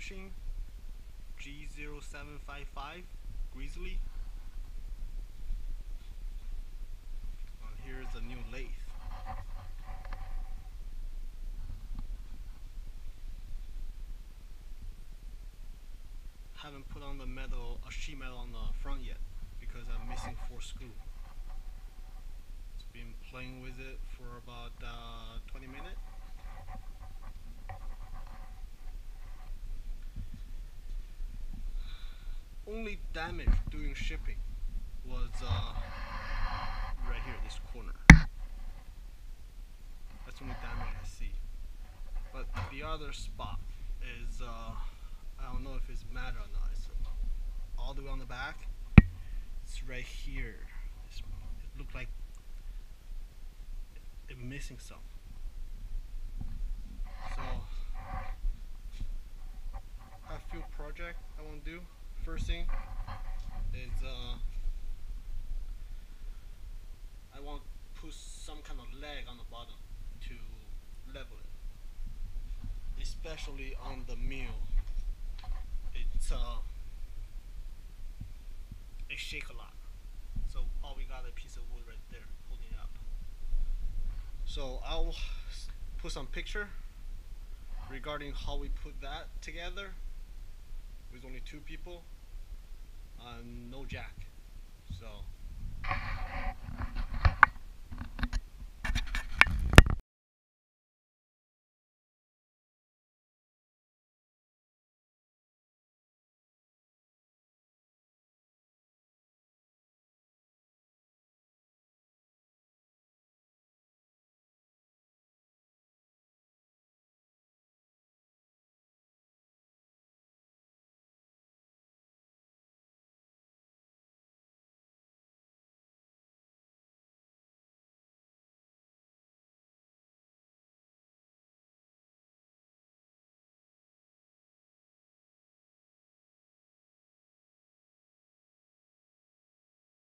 machine, G0755 Grizzly. Here's the new lathe. Haven't put on the metal, sheet metal on the front yet because I'm missing 4 screws. It's been playing with it for about 20 minutes. Only damage during shipping was right here, this corner. That's the only damage I see. But the other spot is, I don't know if it's matte or not. It's all the way on the back. It's right here. It looked like it's missing some. So, I have a few projects I want to do. First thing is I want to put some kind of leg on the bottom to level it, especially on the mill. It shakes a lot, so all we got a piece of wood right there holding it up. So I'll put some picture regarding how we put that together with only 2 people, no jack. So